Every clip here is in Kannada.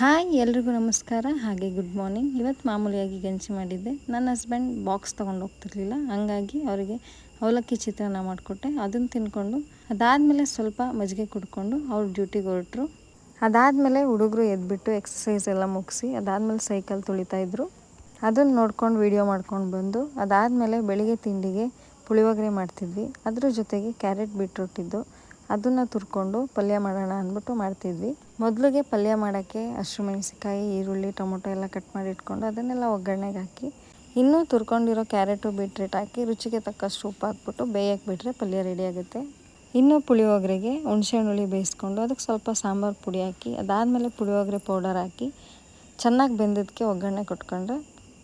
ಹಾಯ್ ಎಲ್ರಿಗೂ ನಮಸ್ಕಾರ ಹಾಗೆ ಗುಡ್ ಮಾರ್ನಿಂಗ್. ಇವತ್ತು ಮಾಮೂಲಿಯಾಗಿ ಗಂಜಿ ಮಾಡಿದ್ದೆ. ನನ್ನ ಹಸ್ಬೆಂಡ್ ಬಾಕ್ಸ್ ತೊಗೊಂಡು ಹೋಗ್ತಿರ್ಲಿಲ್ಲ, ಹಂಗಾಗಿ ಅವರಿಗೆ ಅವಲಕ್ಕಿ ಚಿತ್ರಾನ್ನ ಮಾಡಿಕೊಟ್ಟೆ. ಅದನ್ನು ತಿನ್ಕೊಂಡು ಅದಾದಮೇಲೆ ಸ್ವಲ್ಪ ಮಜ್ಜಿಗೆ ಕುಡ್ಕೊಂಡು ಅವ್ರು ಡ್ಯೂಟಿಗೆ ಹೊರಟರು. ಅದಾದಮೇಲೆ ಹುಡುಗರು ಎದ್ಬಿಟ್ಟು ಎಕ್ಸಸೈಸ್ ಎಲ್ಲ ಮುಗಿಸಿ ಅದಾದಮೇಲೆ ಸೈಕಲ್ ತುಳಿತಾಯಿದ್ರು. ಅದನ್ನು ನೋಡ್ಕೊಂಡು ವೀಡಿಯೋ ಮಾಡ್ಕೊಂಡು ಬಂದು ಅದಾದಮೇಲೆ ಬೆಳಿಗ್ಗೆ ತಿಂಡಿಗೆ ಪುಳಿಯೋಗರೆ ಮಾಡ್ತಿದ್ವಿ. ಅದ್ರ ಜೊತೆಗೆ ಕ್ಯಾರೆಟ್ ಬೀಟ್ರೂಟ್ ಇದ್ದು ಅದನ್ನು ತುರ್ಕೊಂಡು ಪಲ್ಯ ಮಾಡೋಣ ಅಂದ್ಬಿಟ್ಟು ಮಾಡ್ತಿದ್ವಿ. ಮೊದಲಿಗೆ ಪಲ್ಯ ಮಾಡೋಕ್ಕೆ ಹಸಿಮೆಣಸಿಕಾಯಿ, ಈರುಳ್ಳಿ, ಟೊಮೊಟೊ ಎಲ್ಲ ಕಟ್ ಮಾಡಿ ಇಟ್ಕೊಂಡು ಅದನ್ನೆಲ್ಲ ಒಗ್ಗರಣೆಗೆ ಹಾಕಿ ಇನ್ನೂ ತುರ್ಕೊಂಡಿರೋ ಕ್ಯಾರೆಟು ಬೀಟ್ರೂಟ್ ಹಾಕಿ ರುಚಿಗೆ ತಕ್ಕಷ್ಟು ಉಪ್ಪು ಹಾಕ್ಬಿಟ್ಟು ಬೇಯಕ್ಕೆ ಬಿಟ್ಟರೆ ಪಲ್ಯ ರೆಡಿ ಆಗುತ್ತೆ. ಇನ್ನು ಪುಳಿಯೋಗರೆಗೆ ಹುಣಸೆಹಣ್ಣು ಹುಳಿ ಬೇಯಿಸ್ಕೊಂಡು ಅದಕ್ಕೆ ಸ್ವಲ್ಪ ಸಾಂಬಾರು ಪುಡಿ ಹಾಕಿ ಅದಾದಮೇಲೆ ಪುಳಿಯೋಗರೆ ಪೌಡರ್ ಹಾಕಿ ಚೆನ್ನಾಗಿ ಬೆಂದಿದ್ದಕ್ಕೆ ಒಗ್ಗರಣೆ ಕೊಟ್ಕೊಂಡ್ರೆ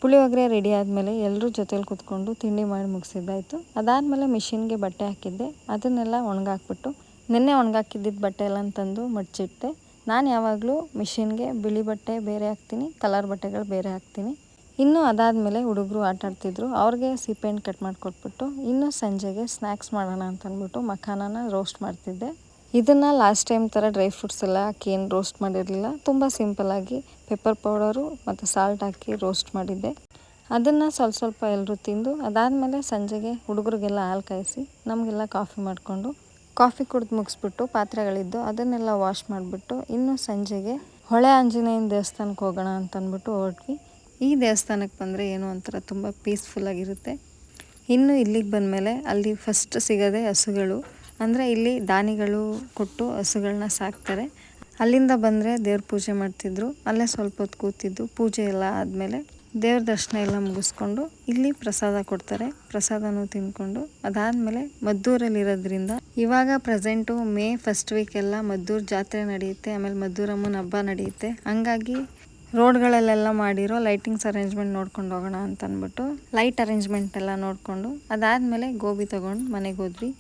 ಪುಳಿಯೋಗರೆ ರೆಡಿ ಆದಮೇಲೆ ಎಲ್ಲರೂ ಜೊತೇಲಿ ಕೂತ್ಕೊಂಡು ತಿಂಡಿ ಮಾಡಿ ಮುಗಿಸಿದ್ದಾಯಿತು. ಅದಾದಮೇಲೆ ಮಿಷಿನ್ಗೆ ಬಟ್ಟೆ ಹಾಕಿದ್ದೆ. ಅದನ್ನೆಲ್ಲ ಒಣಗಾಕ್ಬಿಟ್ಟು ನೆನ್ನೆ ಒಣಗಾಕಿದ್ದಿದ್ದು ಬಟ್ಟೆ ಎಲ್ಲ ತಂದು ಮಡ್ಚಿಟ್ಟೆ. ನಾನು ಯಾವಾಗಲೂ ಮಿಷಿನ್ಗೆ ಬಿಳಿ ಬಟ್ಟೆ ಬೇರೆ ಹಾಕ್ತೀನಿ, ಕಲರ್ ಬಟ್ಟೆಗಳು ಬೇರೆ ಹಾಕ್ತೀನಿ. ಇನ್ನು ಅದಾದಮೇಲೆ ಹುಡುಗರು ಆಟ ಆಡ್ತಿದ್ರು, ಅವ್ರಿಗೆ ಸೀಪೆಹಣ್ಣು ಕಟ್ ಮಾಡಿಕೊಟ್ಬಿಟ್ಟು ಇನ್ನು ಸಂಜೆಗೆ ಸ್ನ್ಯಾಕ್ಸ್ ಮಾಡೋಣ ಅಂತ ಅಂದ್ಬಿಟ್ಟು ಮಖಾನನ ರೋಸ್ಟ್ ಮಾಡ್ತಿದ್ದೆ. ಇದನ್ನು ಲಾಸ್ಟ್ ಟೈಮ್ ಥರ ಡ್ರೈ ಫ್ರೂಟ್ಸ್ ಎಲ್ಲ ಹಾಕಿ ಏನು ರೋಸ್ಟ್ ಮಾಡಿರಲಿಲ್ಲ, ತುಂಬ ಸಿಂಪಲ್ಲಾಗಿ ಪೆಪ್ಪರ್ ಪೌಡರು ಮತ್ತು ಸಾಲ್ಟ್ ಹಾಕಿ ರೋಸ್ಟ್ ಮಾಡಿದ್ದೆ. ಅದನ್ನು ಸ್ವಲ್ಪ ಎಲ್ಲರೂ ತಿಂದು ಅದಾದಮೇಲೆ ಸಂಜೆಗೆ ಹುಡುಗರಿಗೆಲ್ಲ ಹಾಲು ಕಾಯಿಸಿ ನಮಗೆಲ್ಲ ಕಾಫಿ ಮಾಡಿಕೊಂಡು ಕಾಫಿ ಕುಡಿದು ಮುಗಿಸ್ಬಿಟ್ಟು ಪಾತ್ರೆಗಳಿದ್ದು ಅದನ್ನೆಲ್ಲ ವಾಶ್ ಮಾಡಿಬಿಟ್ಟು ಇನ್ನು ಸಂಜೆಗೆ ಹೊಳೆ ಆಂಜನೇಯನ ದೇವಸ್ಥಾನಕ್ಕೆ ಹೋಗೋಣ ಅಂತ ಅಂದ್ಬಿಟ್ಟು ಹೊರಟ್ವಿ. ಈ ದೇವಸ್ಥಾನಕ್ಕೆ ಬಂದರೆ ಏನೋ ಒಂಥರ ತುಂಬ ಪೀಸ್ಫುಲ್ಲಾಗಿರುತ್ತೆ. ಇನ್ನು ಇಲ್ಲಿಗೆ ಬಂದಮೇಲೆ ಅಲ್ಲಿ ಫಸ್ಟ್ ಸಿಗೋದೆ ಹಸುಗಳು, ಅಂದರೆ ಇಲ್ಲಿ ದಾನಿಗಳು ಕೊಟ್ಟು ಹಸುಗಳನ್ನ ಸಾಕ್ತಾರೆ. ಅಲ್ಲಿಂದ ಬಂದರೆ ದೇವ್ರ ಪೂಜೆ ಮಾಡ್ತಿದ್ರು, ಅಲ್ಲೇ ಸ್ವಲ್ಪ ಹೊತ್ತು ಕೂತಿದ್ದು ಪೂಜೆ ಎಲ್ಲ ಆದಮೇಲೆ ದೇವ್ರ ದರ್ಶನ ಎಲ್ಲ ಮುಗಿಸ್ಕೊಂಡು ಇಲ್ಲಿ ಪ್ರಸಾದ ಕೊಡ್ತಾರೆ. ಪ್ರಸಾದನೂ ತಿಂದ್ಕೊಂಡು ಅದಾದಮೇಲೆ ಮದ್ದೂರಲ್ಲಿರೋದ್ರಿಂದ ಇವಾಗ ಪ್ರೆಸೆಂಟು ಮೇ ಫಸ್ಟ್ ವೀಕೆಲ್ಲ ಮದ್ದೂರು ಜಾತ್ರೆ ನಡೆಯುತ್ತೆ, ಆಮೇಲೆ ಮದ್ದೂರಮ್ಮನ ಹಬ್ಬ ನಡೆಯುತ್ತೆ. ಹಂಗಾಗಿ ರೋಡ್ಗಳಲ್ಲೆಲ್ಲ ಮಾಡಿರೋ ಲೈಟಿಂಗ್ಸ್ ಅರೇಂಜ್ಮೆಂಟ್ ನೋಡ್ಕೊಂಡು ಹೋಗೋಣ ಅಂತ ಅಂದ್ಬಿಟ್ಟು ಲೈಟ್ ಅರೇಂಜ್ಮೆಂಟ್ ಎಲ್ಲ ನೋಡಿಕೊಂಡು ಅದಾದಮೇಲೆ ಗೋಬಿ ತೊಗೊಂಡು ಮನೆಗೆ ಹೋದ್ವಿ.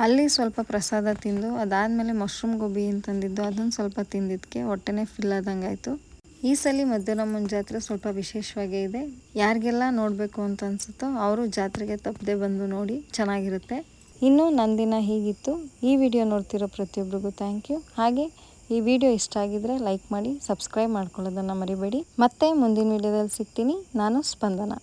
ಅಲ್ಲಿ ಸ್ವಲ್ಪ ಪ್ರಸಾದ ತಿಂದು ಅದಾದಮೇಲೆ ಮಶ್ರೂಮ್ ಗೋಬಿ ಅಂತಂದಿದ್ದು ಅದನ್ನು ಸ್ವಲ್ಪ ತಿಂದಿದ್ದಕ್ಕೆ ಹೊಟ್ಟೆನೇ ಫಿಲ್ ಆದಂಗೆ ಆಯಿತು. ಈ ಸಲ ಮದ್ದೂರಮ್ಮನ ಜಾತ್ರೆ ಸ್ವಲ್ಪ ವಿಶೇಷವಾಗೇ ಇದೆ. ಯಾರಿಗೆಲ್ಲ ನೋಡಬೇಕು ಅಂತ ಅನಿಸುತ್ತೋ ಅವರು ಜಾತ್ರೆಗೆ ತಪ್ಪದೆ ಬಂದು ನೋಡಿ, ಚೆನ್ನಾಗಿರುತ್ತೆ. ಇನ್ನು ನನ್ನ ದಿನ ಹೀಗಿತ್ತು. ಈ ವಿಡಿಯೋ ನೋಡ್ತಿರೋ ಪ್ರತಿಯೊಬ್ಬರಿಗೂ ಥ್ಯಾಂಕ್ ಯು. ಹಾಗೆ ಈ ವಿಡಿಯೋ ಇಷ್ಟ ಆಗಿದ್ರೆ ಲೈಕ್ ಮಾಡಿ, ಸಬ್ಸ್ಕ್ರೈಬ್ ಮಾಡ್ಕೊಳ್ಳೋದನ್ನು ಮರಿಬೇಡಿ. ಮತ್ತೆ ಮುಂದಿನ ವಿಡಿಯೋದಲ್ಲಿ ಸಿಗ್ತೀನಿ. ನಾನು ಸ್ಪಂದನ.